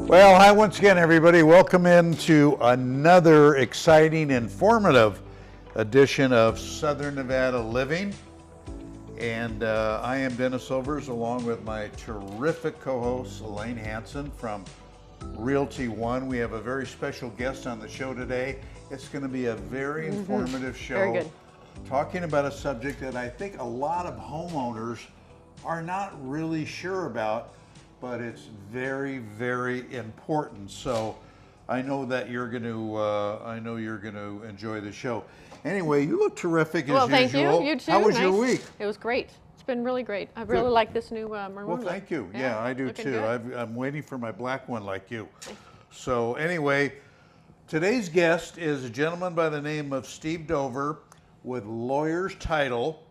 Well, hi once again, everybody. Welcome into another exciting, informative edition of Southern Nevada Living. And I am Dennis Silvers, along with my terrific co-host, Elaine Hanson from Realty One. We have a very special guest on the show today. It's going to be a very informative show. Very good. Talking about a subject that I think a lot of homeowners are not really sure about, but it's very, very important. So I know that you're going to, enjoy the show. Anyway, you look terrific as usual. Well, thank you. You too. How was your Nice. week? It was great. It's been really great. I really like this new maroon Well, look. thank you. Yeah, I do looking too. good. I'm waiting for my black one like you. So anyway, today's guest is a gentleman by the name of Steve Dover with Lawyer's Title.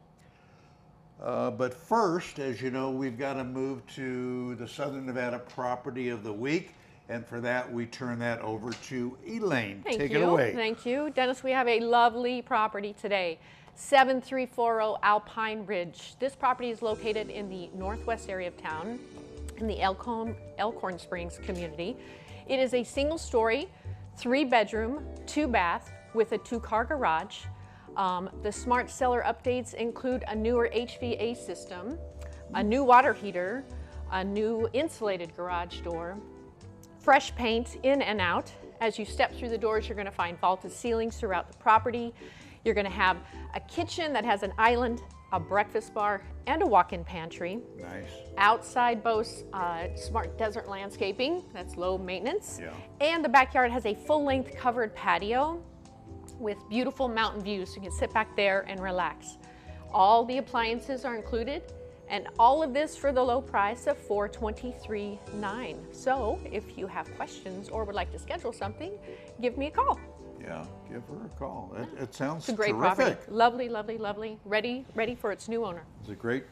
But first, as you know, we've got to move to the Southern Nevada Property of the Week. And for that, we turn that over to Elaine. Take it away. Thank you. Dennis, we have a lovely property today. 7340 Alpine Ridge. This property is located in the northwest area of town in the Elkhorn Springs community. It is a single story, 3-bedroom, 2-bath with a 2-car garage. The smart seller updates include a newer HVAC system, a new water heater, a new insulated garage door, fresh paint in and out. As you step through the doors, you're going to find vaulted ceilings throughout the property. You're going to have a kitchen that has an island, a breakfast bar, and a walk-in pantry. Nice. Outside boasts smart desert landscaping, that's low maintenance. Yeah. And the backyard has a full-length covered patio with beautiful mountain views, so you can sit back there and relax. All the appliances are included, and all of this for the low price of $423,900. So if you have questions or would like to schedule something, give me a call. Yeah, give her a call. It sounds It's a great terrific. property. Lovely, lovely, lovely. Ready for its new owner. It's a great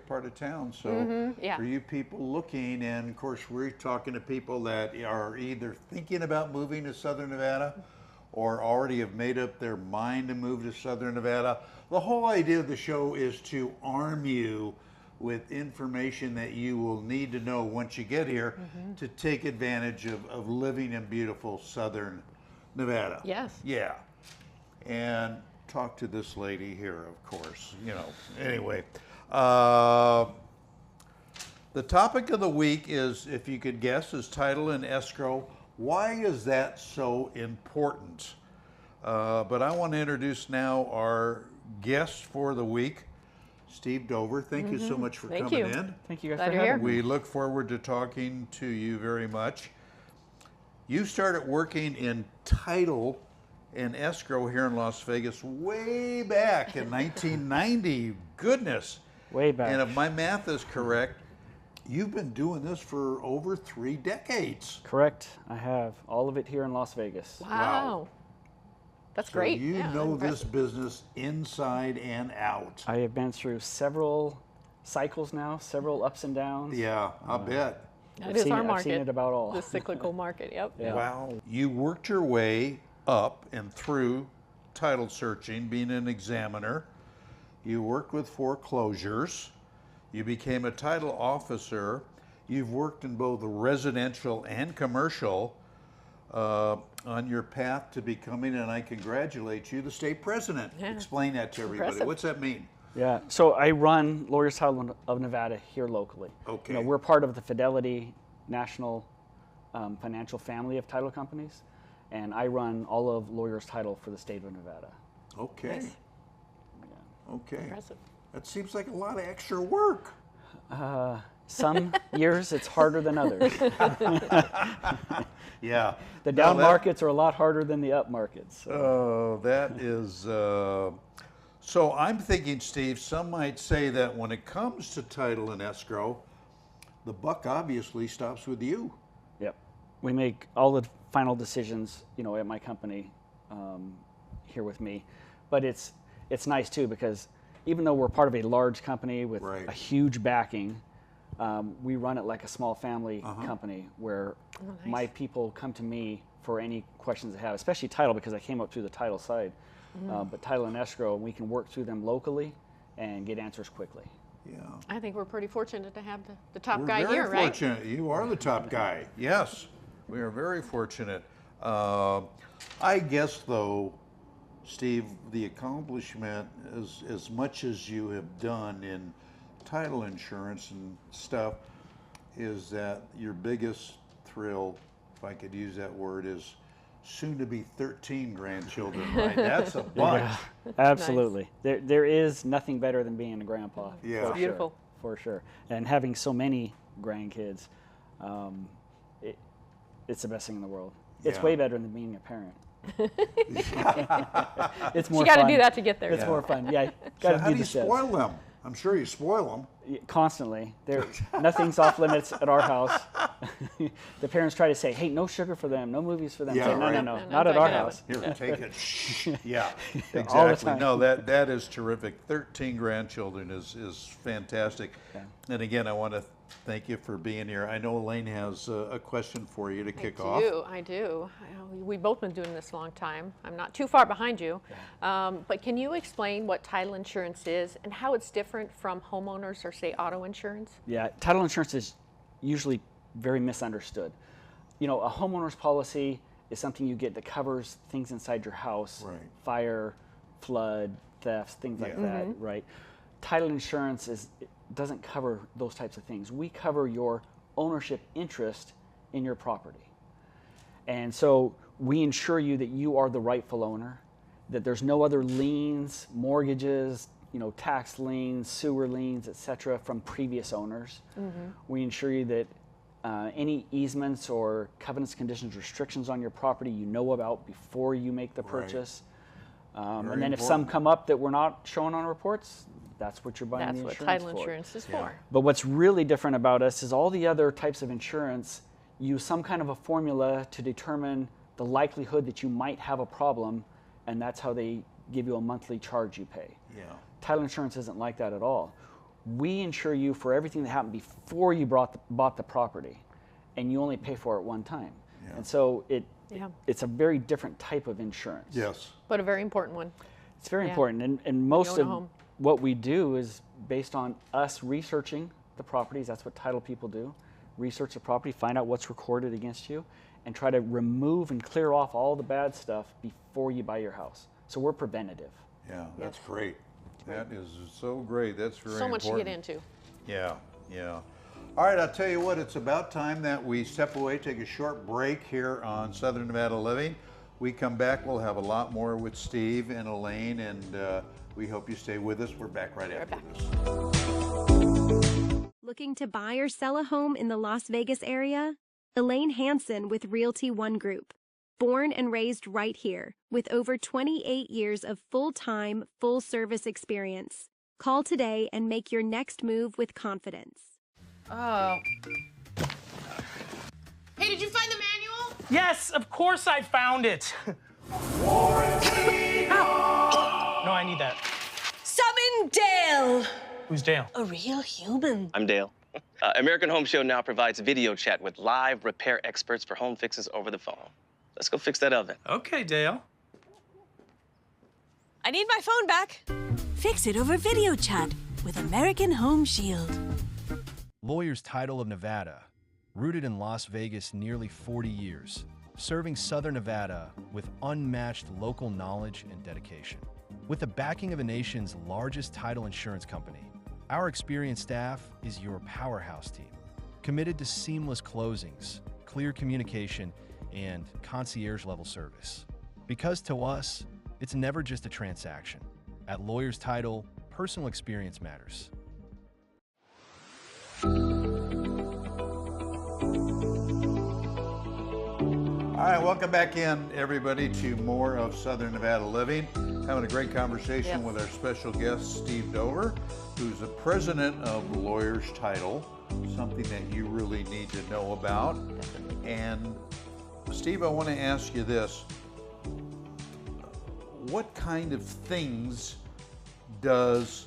part of town. So yeah. for you people looking, and of course we're talking to people that are either thinking about moving to Southern Nevada or already have made up their mind to move to Southern Nevada. The whole idea of the show is to arm you with information that you will need to know once you get here to take advantage of living in beautiful Southern Nevada. Yes. Yeah. And talk to this lady here, of course, Anyway, the topic of the week is, if you could guess, is title and escrow. Why is that so important? But I want to introduce now our guest for the week, Steve Dover. Thank you so much for coming in. Thank you guys Glad for you're having me. We look forward to talking to you very much. You started working in title and escrow here in Las Vegas way back in 1990. Goodness. Way back. And if my math is correct, you've been doing this for over 3 decades. Correct. I have all of it here in Las Vegas. Wow. That's So great. you Yeah, know impressive. this business inside and out. I have been through several cycles now, several ups and downs. Yeah, I bet. That is our I've seen market. it about all. The cyclical market, yep. Yeah. Wow. You worked your way up and through title searching, being an examiner. You worked with foreclosures. You became a title officer. You've worked in both residential and commercial on your path to becoming, and I congratulate you, the state president. Yeah. Explain that to everybody. Impressive. What's that mean? Yeah. So I run Lawyer's Title of Nevada here locally. Okay. We're part of the Fidelity National Financial family of title companies, and I run all of Lawyer's Title for the state of Nevada. Okay. Nice. Yeah. Okay. Impressive. That seems like a lot of extra work. Some years it's harder than others. Yeah. The down markets are a lot harder than the up markets. So. Oh, that is. So I'm thinking, Steve, some might say that when it comes to title and escrow, the buck obviously stops with you. Yep. We make all the final decisions, at my company here with me. But it's nice too, because even though we're part of a large company with Right. a huge backing, we run it like a small family company where my people come to me for any questions they have, especially title, because I came up through the title side. But title and escrow, we can work through them locally and get answers quickly. Yeah. I think we're pretty fortunate to have the top We're guy very here, right? fortunate. You are the top guy. Yes, we are very fortunate. I guess, though, Steve, the accomplishment, as much as you have done in title insurance and stuff, is that your biggest thrill, if I could use that word, is soon to be 13 grandchildren, right? That's a bunch. Yeah, absolutely. There is nothing better than being a grandpa. Yeah. for It's beautiful. Sure, for sure. And having so many grandkids, it's the best thing in the world. It's Yeah. way better than being a parent. It's more You got to fun. do that to get there. It's Yeah. more fun. Yeah, So got to how do do you the steps. spoil them? I'm sure you spoil them. Constantly. Nothing's off limits at our house. The parents try to say, "Hey, no sugar for them, no movies for them." Yeah, Say, no, right. no, no, No, not no, at our take it out. house. Here, take it. Shh. Yeah, All the exactly. time. No, that is terrific. 13 grandchildren is fantastic. Yeah. And again, I want to thank you for being here. I know Elaine has a question for you to kick I off. do, I do. We've both been doing this a long time. I'm not too far behind you. But can you explain what title insurance is and how it's different from homeowners or, say, auto insurance? Yeah, title insurance is usually very misunderstood. You know, a homeowner's policy is something you get that covers things inside your house, Right. fire, flood, thefts, things like Yeah. that, right? Title insurance doesn't cover those types of things. We cover your ownership interest in your property. And so we ensure you that you are the rightful owner, that there's no other liens, mortgages, tax liens, sewer liens, etc., from previous owners. We ensure you that any easements or covenants, conditions, restrictions on your property you know about before you make the Right. purchase. Very And then if some important. come up that were not shown on reports, that's what you're buying That's the what insurance title for. insurance is Yeah. for. But what's really different about us is all the other types of insurance use some kind of a formula to determine the likelihood that you might have a problem, and that's how they give you a monthly charge you pay. Yeah. Title insurance isn't like that at all. We insure you for everything that happened before you bought the property, and you only pay for it one time. Yeah. And so Yeah. it's a very different type of insurance. Yes. But a very important one. It's very Yeah. important, and most own a of home. what we do is based on us researching the properties. That's what title people do. Research the property, find out what's recorded against you, and try to remove and clear off all the bad stuff before you buy your house. So we're preventative. Yeah, that's great. That is so great. That's very So much to important. get into. Yeah, yeah. All right, I'll tell you what, it's about time that we step away, take a short break here on Southern Nevada Living. We come back, we'll have a lot more with Steve and Elaine, and we hope you stay with us. We're back right after this. Looking to buy or sell a home in the Las Vegas area? Elaine Hanson with Realty One Group. Born and raised right here, with over 28 years of full-time, full-service experience. Call today and make your next move with confidence. Oh. Hey, did you find the manual? Yes, of course I found it. No, I need that. Summon Dale! Who's Dale? A real human. I'm Dale. American Home Show now provides video chat with live repair experts for home fixes over the phone. Let's go fix that oven. Okay, Dale. I need my phone back. Fix it over video chat with American Home Shield. Lawyers Title of Nevada, rooted in Las Vegas nearly 40 years, serving Southern Nevada with unmatched local knowledge and dedication. With the backing of the nation's largest title insurance company, our experienced staff is your powerhouse team, committed to seamless closings, clear communication, and concierge-level service. Because to us, it's never just a transaction. At Lawyers Title, personal experience matters. All right, welcome back in, everybody, to more of Southern Nevada Living. Having a great conversation Yes. with our special guest, Steve Dover, who's the president of Lawyers Title, something that you really need to know about. And Steve, I want to ask you this. What kind of things does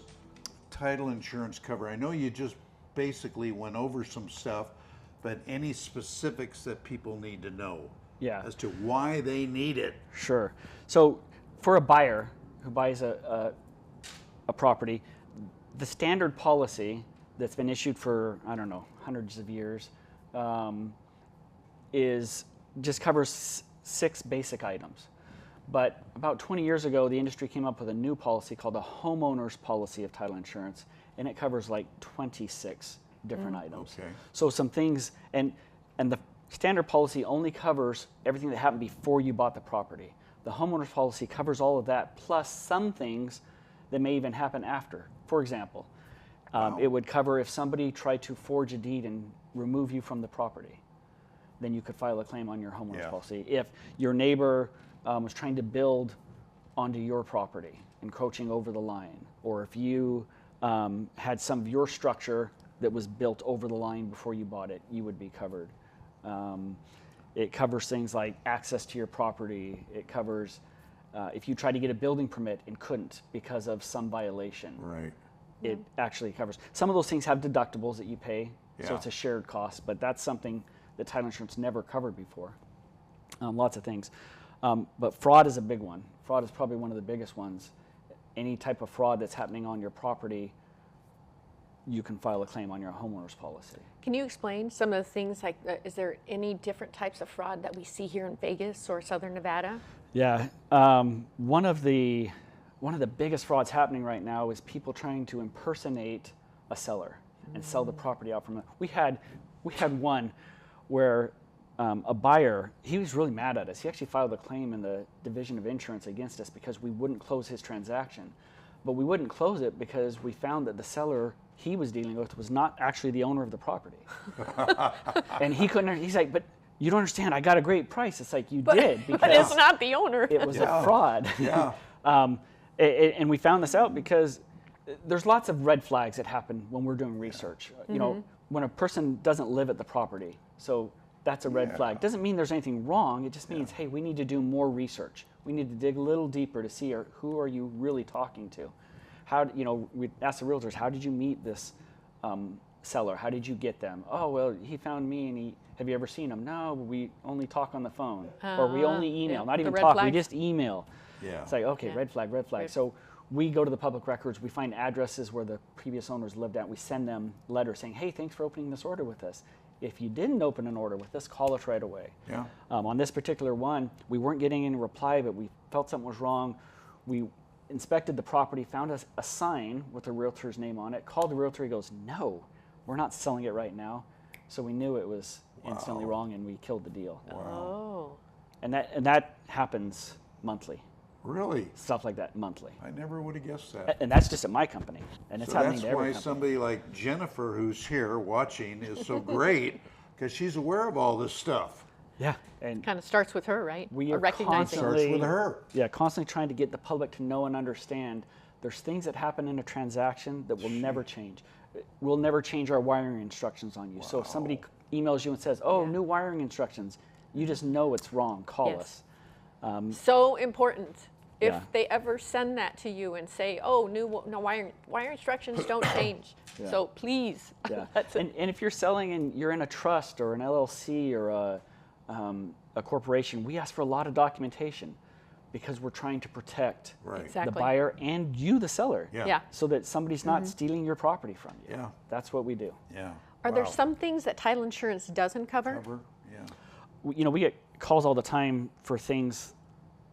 title insurance cover? I know you just basically went over some stuff, but any specifics that people need to know as to why they need it? Sure. So for a buyer who buys a property, the standard policy that's been issued for, I don't know, hundreds of years, just covers 6 basic items. But about 20 years ago, the industry came up with a new policy called a homeowner's policy of title insurance, and it covers like 26 different items. Okay. So some things, and the standard policy only covers everything that happened before you bought the property. The homeowner's policy covers all of that, plus some things that may even happen after. For example, it would cover if somebody tried to forge a deed and remove you from the property, then you could file a claim on your homeowner's policy. If your neighbor was trying to build onto your property, encroaching over the line, or if you had some of your structure that was built over the line before you bought it, you would be covered. It covers things like access to your property. It covers if you tried to get a building permit and couldn't because of some violation. Right. It actually covers. Some of those things have deductibles that you pay, so Yeah. it's a shared cost, but that's something that title insurance never covered before. Lots of things. But fraud is a big one. Fraud is probably one of the biggest ones. Any type of fraud that's happening on your property, you can file a claim on your homeowner's policy. Can you explain some of the things, like, is there any different types of fraud that we see here in Vegas or Southern Nevada? Yeah, one of the biggest frauds happening right now is people trying to impersonate a seller and sell the property out from them. We had one where a buyer, he was really mad at us. He actually filed a claim in the Division of Insurance against us because we wouldn't close his transaction. But we wouldn't close it because we found that the seller he was dealing with was not actually the owner of the property. And he couldn't, he's like, but you don't understand, I got a great price. It's like, you did, because But it's not the owner. it was a fraud. Yeah. And we found this out because there's lots of red flags that happen when we're doing research. You know, when a person doesn't live at the property, so that's a red flag. Doesn't mean there's anything wrong. It just means, hey, we need to do more research. We need to dig a little deeper to see who are you really talking to. How, you know, we asked the realtors, how did you meet this seller? How did you get them? Oh, well, he found me, and have you ever seen him? No, we only talk on the phone, or we only email. Not even talk, we just email. Yeah. It's like, okay, red flag, red flag. So we go to the public records, we find addresses where the previous owners lived at, we send them letters saying, hey, thanks for opening this order with us. If you didn't open an order with us, call us right away. Yeah. On this particular one, we weren't getting any reply, but we felt something was wrong. We inspected the property, found us a sign with the realtor's name on it, called the realtor, he goes, no, we're not selling it right now. So we knew it was instantly wrong, and we killed the deal. Oh. And that happens monthly. Really? Stuff like that monthly. I never would have guessed that. And that's just at my company. And it's So happening that's to every why company. somebody like Jennifer, who's here watching, is so great, because she's aware of all this stuff. Yeah. And Kind of starts with her, right? we Or are recognizing. constantly, Starts with her. Yeah, constantly trying to get the public to know and understand there's things that happen in a transaction that will never change. We'll never change our wiring instructions on you. So if somebody emails you and says, oh, new wiring instructions, you just know it's wrong. Call Yes. us. So important. If Yeah. they ever send that to you and say, oh, no wiring instructions don't change. Yeah. So please. Yeah. That's it. And if you're selling and you're in a trust or an LLC or a corporation, we ask for a lot of documentation because we're trying to protect Right. Exactly. the buyer and you, the seller. Yeah. Yeah. So that somebody's not stealing your property from you. Yeah. That's what we do. Yeah. Are there Wow. some things that title insurance doesn't cover? Cover? Yeah. You know, we get calls all the time for things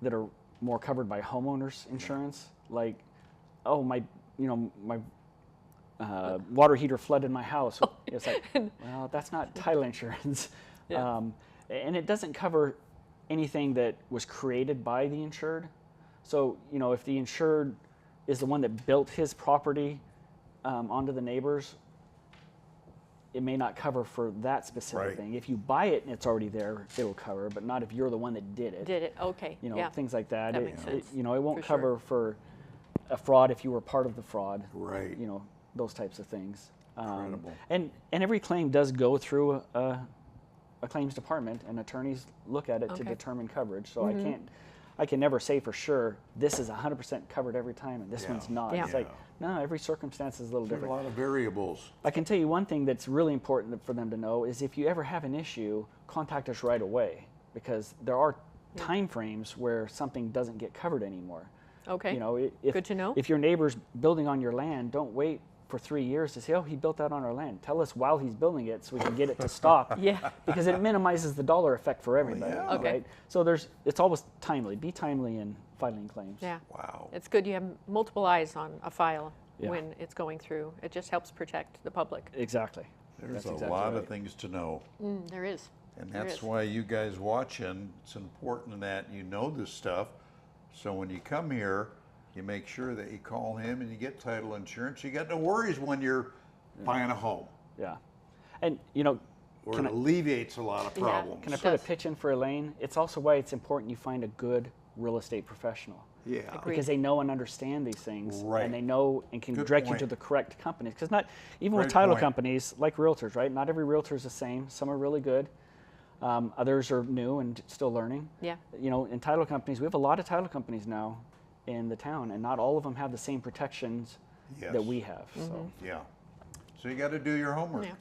that are more covered by homeowners insurance, like, oh, my water heater flooded my house. It's like, well, that's not title insurance. Yeah. And it doesn't cover anything that was created by the insured. So, you know, if the insured is the one that built his property onto the neighbors, it may not cover for that specific Right. thing. If you buy it and it's already there, it'll cover, but not if you're the one that did it. Did it? Okay. You know, yeah. things like that. That makes sense. You know, it won't For sure. cover for a fraud if you were part of the fraud. Right. You know, those types of things. Incredible. And every claim does go through a claims department, and attorneys look at it to Okay. determine coverage. So I can never say for sure this is 100% covered every time and this Yeah. one's not. Yeah. It's like, no, every circumstance is a little There's a different. lot of variables. I can tell you one thing that's really important for them to know is if you ever have an issue, contact us right away, because there are time frames where something doesn't get covered anymore. Okay. You know, if, Good to know. If your neighbor's building on your land, don't wait for 3 years to say, oh, he built that on our land. Tell us while he's building it so we can get it to stop. Yeah. Because it minimizes the dollar effect for everybody. yeah. Okay. Right? So it's always timely. Be timely in filing claims. Yeah. Wow. It's good you have multiple eyes on a file Yeah. when it's going through. It just helps protect the public. Exactly. There's That's a exactly lot right. of things to know. There is. And There that's is. why you guys watching, it's important that you know this stuff. So when you come here, you make sure that you call him and you get title insurance. You got no worries when you're buying a home. Yeah. And, you know, Or Can it I- alleviates a lot of Yeah. problems. can I put a pitch in for Elaine? It's also why it's important you find a good real estate professional. Yeah. Agreed. Because they know and understand these things, Right. and they know and can Good direct point. you to the correct companies. Because not even Great with title point. companies, like realtors, right? Not every realtor is the same. Some are really good. Others are new and still learning. Yeah. You know, in title companies, we have a lot of title companies now in the town, and not all of them have the same protections Yes. that we have. So Yeah. So you got to do your homework. Yeah.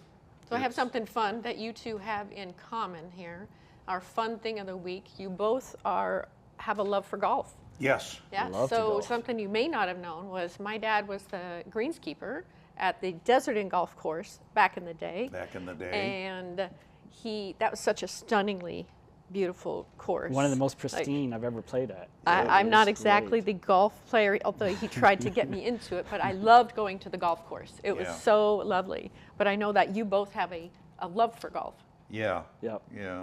So I have something fun that you two have in common here. Our fun thing of the week. You both have a love for golf. Yes. Yeah. Love to So golf. something you may not have known was my dad was the greenskeeper at the Desert Inn Golf Course back in the day. Back in the day. And that was such a stunningly beautiful course. one of the most Like, pristine I've ever played at. I'm not It's exactly great. the golf player, although he tried to get me into it, but I loved going to the golf course. It was Yeah. so lovely. But I know that you both have a love for golf. Yeah. Yep. Yeah.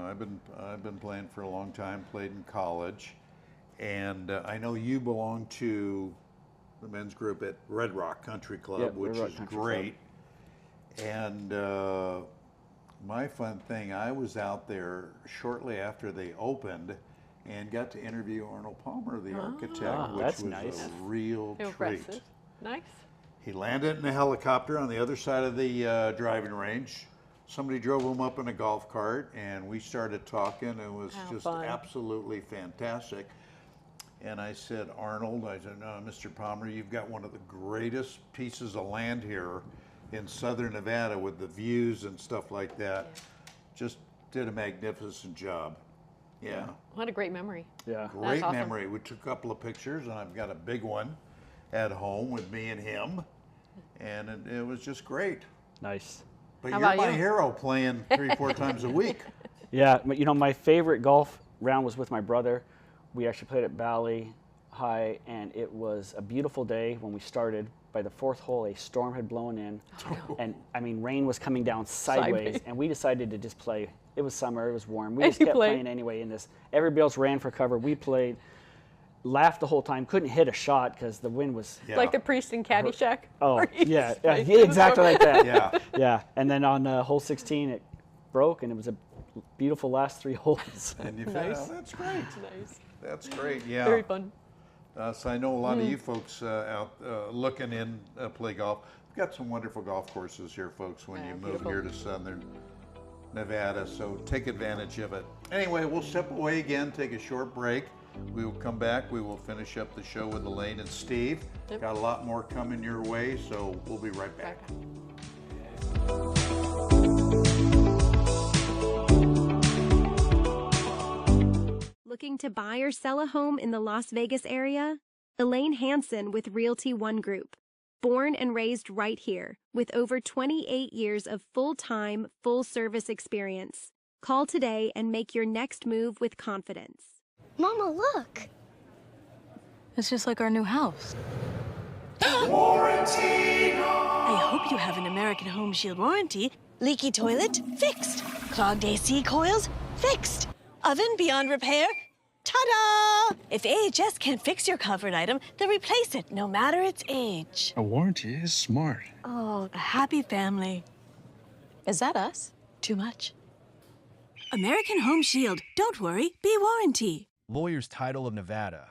I've been playing for a long time. Played in college, and I know you belong to the men's group at Red Rock Country Club, Yep, which Red Rock is Country Club. great. And my fun thing, I was out there shortly after they opened, and got to interview Arnold Palmer, the architect, which that's was nice. a real treat. Impressive. Nice. He landed in a helicopter on the other side of the driving range. Somebody drove him up in a golf cart, and we started talking. It was How just fun. absolutely fantastic. And I said, Arnold, Mr. Palmer, you've got one of the greatest pieces of land here in southern Nevada with the views and stuff like that. Just did a magnificent job. Yeah. What a great memory. Yeah. Great awesome. memory. We took a couple of pictures, and I've got a big one at home with me and him. And it was just great. Nice. But How you're about my you? hero playing 3-4 times a week. Yeah, but you know, my favorite golf round was with my brother. We actually played at Valley High, and it was a beautiful day when we started. By the fourth hole, a storm had blown in, and I mean, rain was coming down sideways, and we decided to just play. It was summer, it was warm. We And just you kept played? playing anyway in this. Everybody else ran for cover. We played, laughed the whole time, couldn't hit a shot because the wind was. Yeah. Like the priest in Caddyshack. Oh, where he's yeah, facing yeah, the exactly storm. like that. Yeah. Yeah, and then on hole 16, it broke, and it was a beautiful last 3 holes. And you Nice. oh, that's great. Nice. That's great. Yeah. Very fun. So I know a lot of you folks out looking in play golf. We've got some wonderful golf courses here, folks, when Yeah, you move beautiful. here to southern Nevada. So take advantage of it. Anyway, we'll step away again, take a short break. We will come back. We will finish up the show with Elaine and Steve. Yep. Got a lot more coming your way, so we'll be right back. Looking to buy or sell a home in the Las Vegas area? Elaine Hanson with Realty One Group. Born and raised right here, with over 28 years of full-time, full-service experience. Call today and make your next move with confidence. Mama, look. It's just like our new house. I hope you have an American Home Shield warranty. Leaky toilet? Fixed. Clogged AC coils? Fixed. Oven beyond repair? Ta-da! If AHS can't fix your covered item, they'll replace it, no matter its age. A warranty is smart. Oh, a happy family. Is that us? Too much. American Home Shield. Don't worry, be warranty. Lawyers Title of Nevada,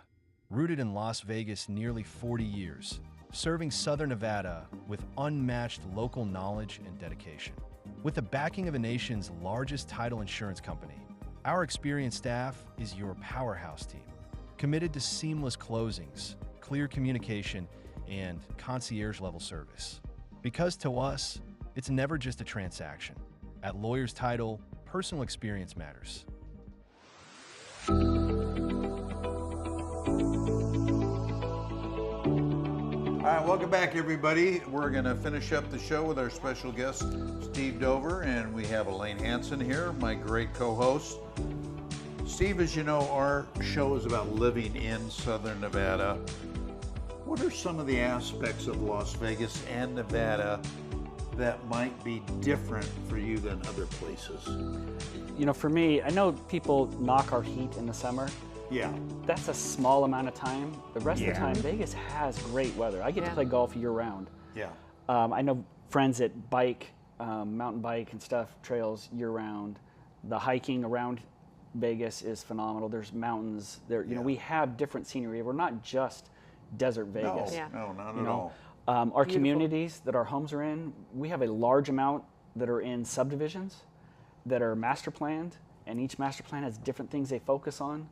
rooted in Las Vegas nearly 40 years, serving Southern Nevada with unmatched local knowledge and dedication. With the backing of the nation's largest title insurance company, our experienced staff is your powerhouse team, committed to seamless closings, clear communication, and concierge-level service. Because to us, it's never just a transaction. At Lawyers Title, personal experience matters. All right, welcome back, everybody. We're going to finish up the show with our special guest, Steve Dover, and we have Elaine Hanson here, my great co-host. Steve, as you know, our show is about living in Southern Nevada. What are some of the aspects of Las Vegas and Nevada that might be different for you than other places? You know, for me, I know people knock our heat in the summer. Yeah. That's a small amount of time. The rest of the time, Vegas has great weather. I get to play golf year round. Yeah. I know friends that bike, mountain bike and stuff, trails year round. The hiking around Vegas is phenomenal. There's mountains. There, you know, we have different scenery. We're not just desert Vegas. No, not at all. Our communities that our homes are in, we have a large amount that are in subdivisions that are master planned, and each master plan has different things they focus on.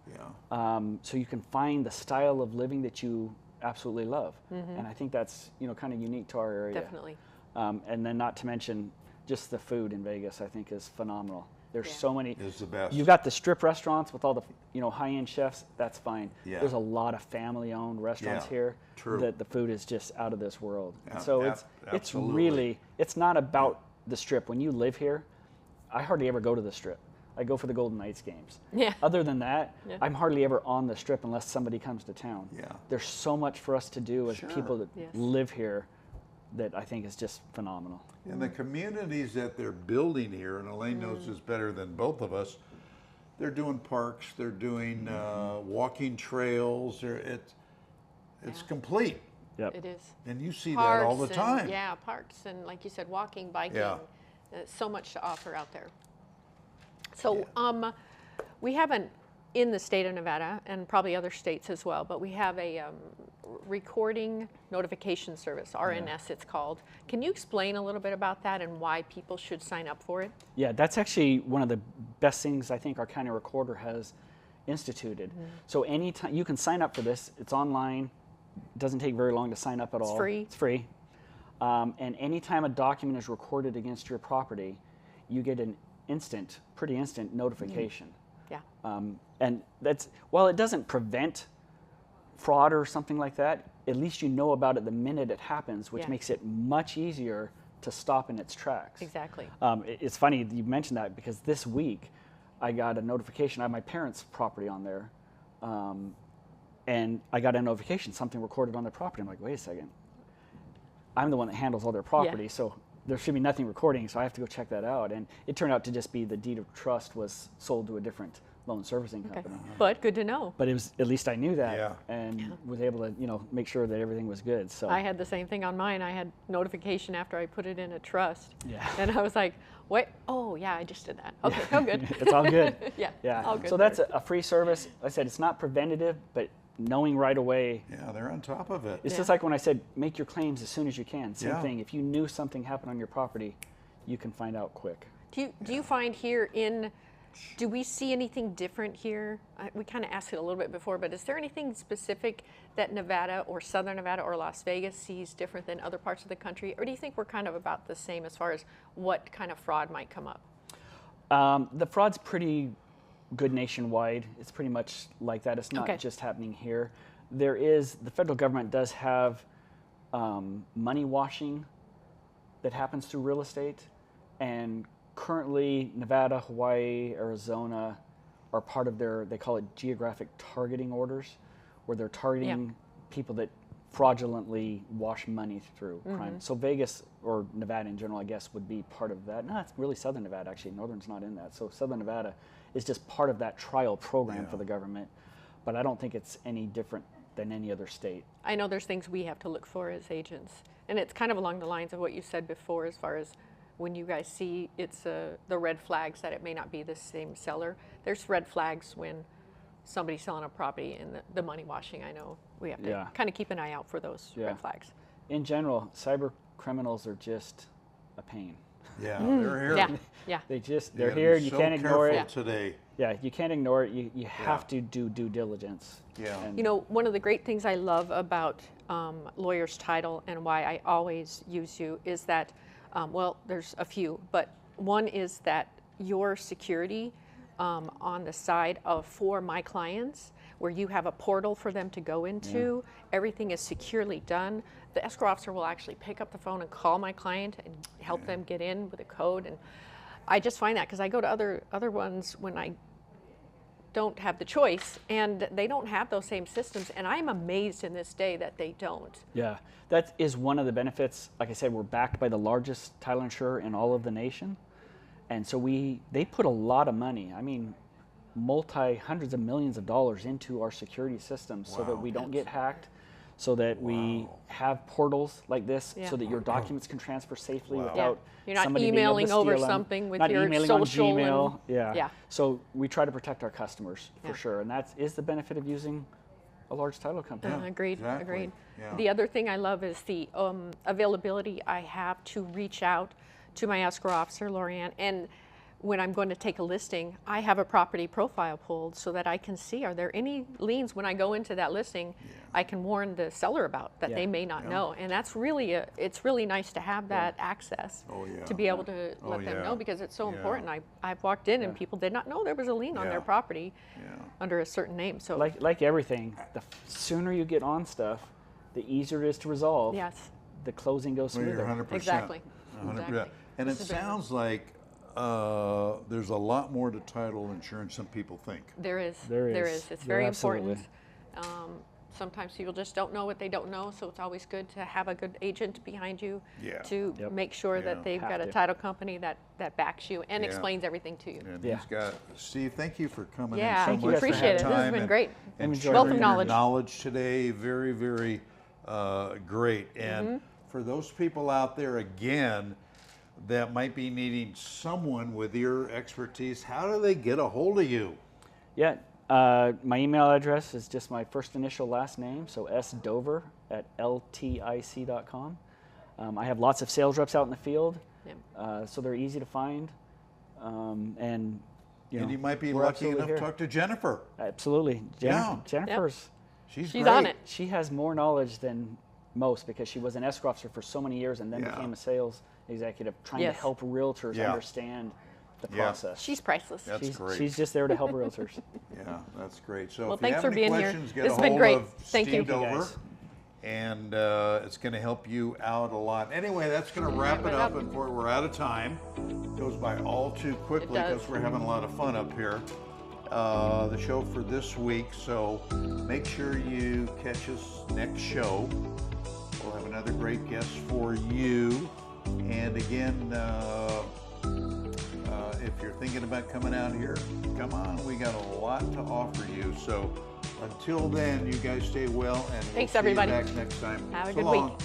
Yeah. So you can find the style of living that you absolutely love. And I think that's, you know, kind of unique to our area. Definitely. And then not to mention just the food in Vegas, I think is phenomenal. There's so many. It's the best. You've got the strip restaurants with all the, you know, high-end chefs. That's fine. Yeah. There's a lot of family-owned restaurants here. True. That the food is just out of this world. Yeah, And so it's really, it's not about the strip. When you live here, I hardly ever go to the strip. I go for the Golden Knights games. Yeah. Other than that, I'm hardly ever on the strip unless somebody comes to town. Yeah. There's so much for us to do as people that Yes. live here that I think is just phenomenal. And the communities that they're building here, and Elaine knows this better than both of us, they're doing parks, they're doing walking trails, it's complete. Yep. It is. And you see that all the Parks time. and, yeah, parks and, like you said, walking, biking. Yeah. So much to offer out there. So we have in the state of Nevada, and probably other states as well, but we have a recording notification service, RNS it's called. Can you explain a little bit about that and why people should sign up for it? Yeah, that's actually one of the best things I think our county recorder has instituted. So anytime you can sign up for this, it's online. It doesn't take very long to sign up at all. It's free. It's free. And anytime a document is recorded against your property, you get an pretty instant notification. Yeah. And that's, while it doesn't prevent fraud or something like that, at least you know about it the minute it happens, which makes it much easier to stop in its tracks. Exactly. It's funny you mentioned that because this week I got a notification. I have my parents' property on there, and I got a notification, something recorded on their property. I'm like, wait a second. I'm the one that handles all their property, so there should be nothing recording, so I have to go check that out. And it turned out to just be the deed of trust was sold to a different loan servicing company. But good to know. But it was, at least I knew that and was able to, you know, make sure that everything was good. So I had the same thing on mine. I had notification after I put it in a trust. Yeah. And I was like, wait, oh yeah, I just did that. Okay, oh good. it's all good. Yeah, all good So there. that's a free service. Like I said, it's not preventative, but knowing right away. Yeah, they're on top of it. It's just like when I said, make your claims as soon as you can. Same Yeah. thing. If you knew something happened on your property, you can find out quick. Do you find here do we see anything different here? We kind of asked it a little bit before, but is there anything specific that Nevada or Southern Nevada or Las Vegas sees different than other parts of the country? Or do you think we're kind of about the same as far as what kind of fraud might come up? The fraud's pretty good nationwide. It's pretty much like that. It's not just happening here. The federal government does have money washing that happens through real estate, and currently Nevada, Hawaii, Arizona are part of they call it geographic targeting orders, where they're targeting people that fraudulently wash money through crime. So Vegas, or Nevada in general, I guess, would be part of that. No, it's really Southern Nevada, actually. Northern's not in that. So Southern Nevada is just part of that trial program for the government, but I don't think it's any different than any other state. I know there's things we have to look for as agents, and it's kind of along the lines of what you said before as far as when you guys see it's the red flags that it may not be the same seller. There's red flags when somebody's selling a property and the money washing. I know we have to kind of keep an eye out for those red flags. In general, cyber criminals are just a pain. Yeah, they're here. Yeah. They're here. You can't ignore it. Today. Yeah, you can't ignore it. You have to do due diligence. Yeah. And You know, one of the great things I love about Lawyer's Title and why I always use you is that, well, there's a few, but one is that your security on the side for my clients, where you have a portal for them to go into. Everything is securely done. The escrow officer will actually pick up the phone and call my client and help them get in with a code. And I just find that because I go to other ones when I don't have the choice, and they don't have those same systems, and I'm amazed in this day that they don't. Yeah, that is one of the benefits. Like I said, we're backed by the largest title insurer in all of the nation, and so they put a lot of money, I mean hundreds of millions of dollars into our security systems so that we don't get hacked, so that we have portals like this so that your documents can transfer safely without You're not somebody being able to emailing steal over them. something with Not your emailing social on Gmail. and So we try to protect our customers for sure, and that is the benefit of using a large title company. Agreed, exactly. agreed. Yeah. The other thing I love is the availability I have to reach out to my escrow officer, Lorianne, and when I'm going to take a listing, I have a property profile pulled so that I can see, are there any liens when I go into that listing I can warn the seller about that they may not know. And that's really, it's really nice to have that access to be able to let them know, because it's so important. I've walked in and people did not know there was a lien on their property under a certain name. So like everything, the sooner you get on stuff, the easier it is to resolve. Yes. The closing goes Well, smoother. you're 100%. Exactly. 100%. Exactly. And it sounds like there's a lot more to title insurance than people think. There is. There There is. is. It's You're very absolutely. important. Sometimes people just don't know what they don't know, so it's always good to have a good agent behind you to make sure that they've got a title company that backs you and explains everything to you. And he's got, Steve, thank you for coming in Yeah, so thank you. much. Appreciate it. for This has time been great. And Enjoyed sharing it. your Wealth of knowledge today. Very, very great. And for those people out there, again, that might be needing someone with your expertise, how do they get a hold of you? Yeah, my email address is just my first initial last name, so sdover@ltic.com. I have lots of sales reps out in the field, so they're easy to find. And you might be we're lucky absolutely enough here. to talk to Jennifer. Absolutely. Jennifer's, She's She's great. on it. she has more knowledge than most because she was an escrow officer for so many years and then became a sales executive trying to help realtors understand the process. She's priceless. That's great. She's just there to help realtors. Yeah, that's great. So Well, if you thanks have for any being here. questions, get This a has been hold great. of Thank you. Steve Dover, guys. and it's going to help you out a lot. Anyway, that's going to wrap it up, and before we're out of time. It goes by all too quickly It does. because we're having a lot of fun up here. The show for this week, so make sure you catch us next show. We'll have another great guest for you. And again, if you're thinking about coming out here, come on. We got a lot to offer you. So until then, you guys stay well, and Thanks, we'll see everybody. you back next time. Have a So good long. week.